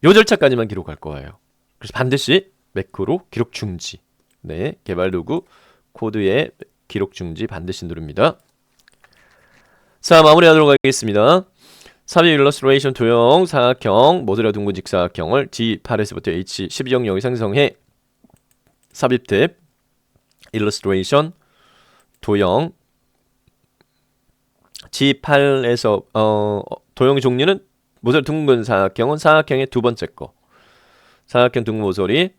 Speaker 1: 요 절차까지만 기록할 거예요. 그래서 반드시 매크로 기록 중지. 네, 개발 도구 코드에 기록 중지 반드시 누릅니다. 자, 마무리하도록 하겠습니다. 삽입 일러스트레이션 도형 사각형 모듈화 둥근 직사각형을 G8에서부터 H12 영역이 생성해. 삽입 탭 일러스트레이션 도형 G8에서 도형 종류는 모서리 둥근 사각형은 사각형의 두 번째 거. 사각형 둥근 모서리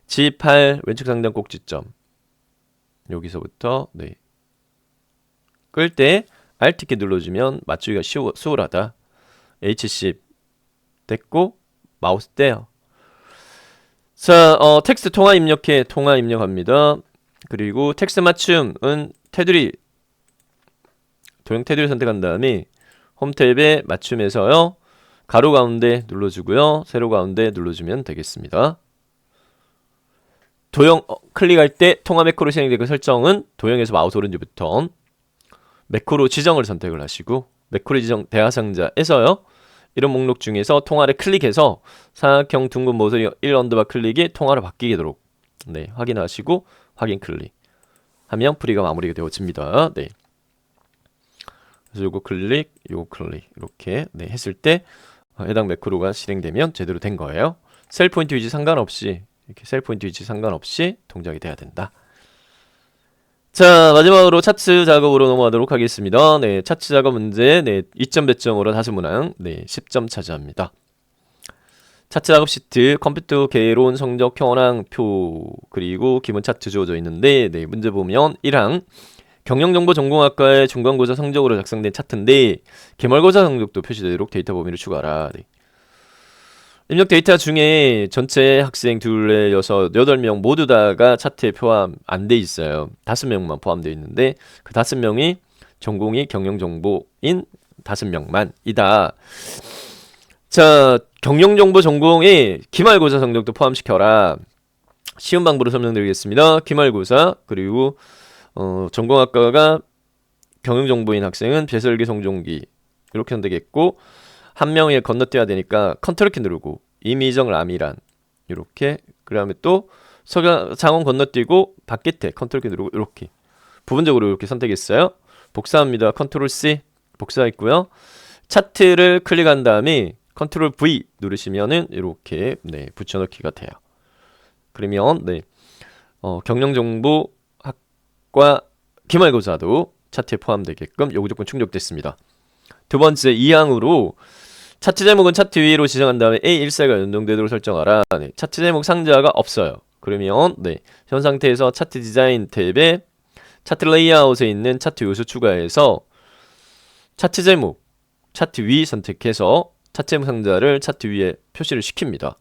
Speaker 1: G8 왼쪽 상단 꼭지점 여기서부터 네, 끌 때 Alt키 눌러주면 맞추기가 수월하다. H10 됐고 마우스 떼요. 자, 텍스트 통화 입력해 통화 입력합니다. 그리고 텍스트 맞춤은 테두리 도형 테두리 선택한 다음에 홈 탭에 맞춤에서요 가로 가운데 눌러주고요 세로 가운데 눌러주면 되겠습니다. 도형 클릭할 때 통화 매크로 실행되고 설정은 도형에서 마우스 오른쪽부터 매크로 지정을 선택을 하시고 매크로 지정 대화 상자에서요 이런 목록 중에서 통화를 클릭해서 사각형 둥근 모서리 1 언더바 클릭이 통화로 바뀌도록 네, 확인하시고 확인 클릭 하면 풀이가 마무리가 되어집니다. 네. 그래서 요거 클릭 이렇게 네, 했을 때 해당 매크로가 실행되면 제대로 된 거예요. 셀 포인트 위치 상관없이 이렇게 셀 포인트 위치 상관없이 동작이 돼야 된다. 자, 마지막으로 차트 작업으로 넘어가도록 하겠습니다. 네, 차트 작업 문제 네, 2점 배점으로 다수 문항 네, 10점 차지합니다. 차트 작업 시트 컴퓨터 개론 성적 현황표 그리고 기본 차트 주어져 있는데 네, 문제 보면 1항 경영정보전공학과의 중간고사 성적으로 작성된 차트인데 기말고사 성적도 표시되도록 데이터 범위를 추가하라. 네. 입력 데이터 중에 전체 학생 둘레 8명 모두 다가 차트에 포함 안 돼 있어요. 5명만 포함되어 있는데 그 5명이 전공이 경영정보인 5명만이다. 자, 경영정보 전공에 기말고사 성적도 포함시켜라. 쉬운 방법으로 설명드리겠습니다. 기말고사 그리고 전공학과가 경영정보인 학생은 배설기, 송종기 이렇게 하면 되겠고 한 명이 건너뛰어야 되니까 컨트롤키 누르고 임의정 라미란 이렇게 그 다음에 또 장원 건너뛰고 바깥에 컨트롤키 누르고 이렇게 부분적으로 이렇게 선택했어요. 복사합니다. 컨트롤 C 복사했고요. 차트를 클릭한 다음에 컨트롤 V 누르시면은 이렇게 네, 붙여넣기가 돼요. 그러면 네, 경영정보학과 기말고사도 차트에 포함되게끔 요구 조건 충족됐습니다. 두 번째 2항으로 차트 제목은 차트 위로 지정한 다음에 A1셀과 연동되도록 설정하라. 네, 차트 제목 상자가 없어요. 그러면 네, 현 상태에서 차트 디자인 탭에 차트 레이아웃에 있는 차트 요소 추가해서 차트 제목, 차트 위 선택해서 차트 제목 상자를 차트 위에 표시를 시킵니다.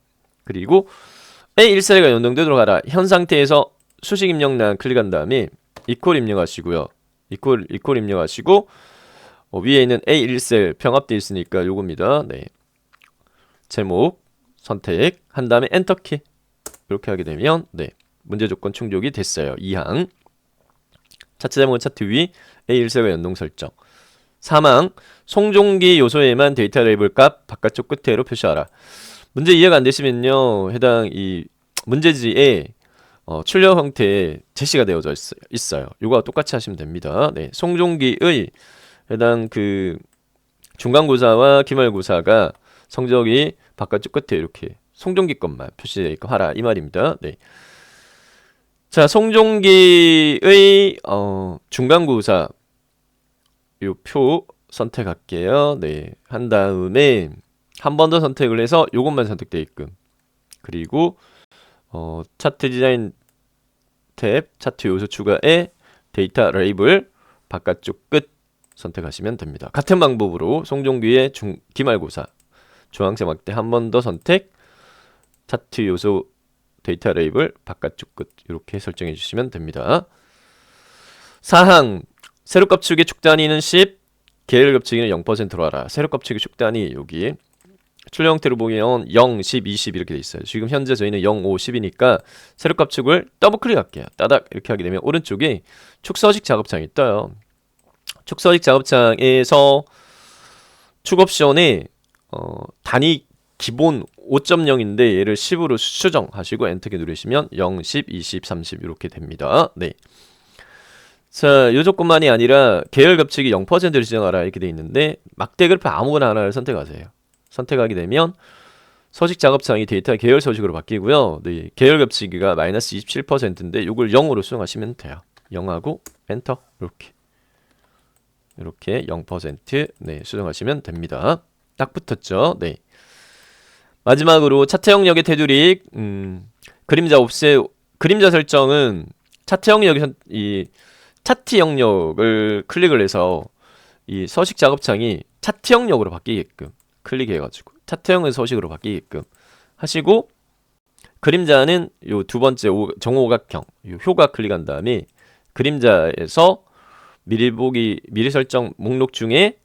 Speaker 1: 그리고 A1셀과 연동되도록 하라. 현 상태에서 수식 입력란 클릭한 다음에 이퀄 입력하시고요. 이퀄 입력하시고 위에 있는 A1셀 병합되어 있으니까 요겁니다. 네. 제목 선택 한 다음에 엔터키 이렇게 하게 되면 네, 문제 조건 충족이 됐어요. 2항 차트 제목은 차트 위 A1셀과 연동 설정. 3항 송종기 요소에만 데이터 레이블 값 바깥쪽 끝으로 표시하라. 문제 이해가 안 되시면요, 해당 이 문제지에 출력 형태의 제시가 되어져 있어요. 이거와 똑같이 하시면 됩니다. 네, 송종기의 해당 그 중간고사와 기말고사가 성적이 바깥쪽 끝에 이렇게 송종기 것만 표시되게끔 하라 이 말입니다. 네. 자, 송종기의 중간고사 요 표 선택할게요. 네, 한 다음에 한 번 더 선택을 해서 요것만 선택되게끔 그리고 차트 디자인 탭 차트 요소 추가에 데이터 레이블 바깥쪽 끝 선택하시면 됩니다. 같은 방법으로 송종기의 기말고사 중앙색 막대 한 번 더 선택 차트 요소 데이터 레이블 바깥쪽 끝 이렇게 설정해 주시면 됩니다. 4항 세로 값축의 축단위는 10 계열 값축위는 0%로 하라. 세로 값축의 축단위 여기 출력 형태로 보면 0, 10, 20 이렇게 돼 있어요. 지금 현재 저희는 0, 5, 10이니까 세로 값축을 더블 클릭할게요. 따닥 이렇게 하게 되면 오른쪽에 축서식 작업창이 떠요. 축서식 작업창에서 축 옵션에 단위 기본 5.0인데 얘를 10으로 수정하시고 엔터키 누르시면 0, 10, 20, 30 이렇게 됩니다. 네. 자, 요 조건만이 아니라 계열 값축이 0%를 지정하라 이렇게 돼 있는데 막대 그래프 아무거나 하나를 선택하세요. 선택하게 되면 서식 작업창이 데이터 계열 서식으로 바뀌고요. 네, 계열 값축이가 마이너스 27%인데 이걸 0으로 수정하시면 돼요. 0하고 엔터 이렇게 0% 네, 수정하시면 됩니다. 딱 붙었죠. 네. 마지막으로 차트 영역의 테두리 그림자 옵셋 그림자 설정은 차트 영역이 이 차트 영역을 클릭을 해서 이 서식 작업창이 차트 영역으로 바뀌게끔 클릭해가지고 차트형의 서식으로 바뀌게끔 하시고 그림자는 요 두 번째 정오각형 요 효과 클릭한 다음에 그림자에서 미리 설정 목록 중에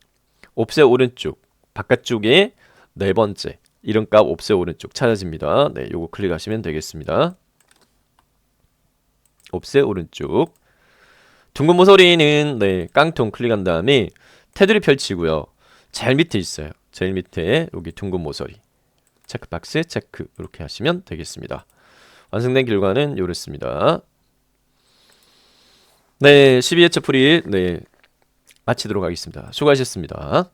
Speaker 1: 옵셋 오른쪽 바깥쪽에 네 번째 이름값 옵셋 오른쪽 찾아집니다. 네, 요거 클릭하시면 되겠습니다. 옵셋 오른쪽 둥근 모서리는 네, 깡통 클릭한 다음에 테두리 펼치고요. 제일 밑에 있어요. 제일 밑에 여기 둥근 모서리 체크박스 체크 이렇게 하시면 되겠습니다. 완성된 결과는 이렇습니다. 네, 12회차 풀이 네, 마치도록 하겠습니다. 수고하셨습니다.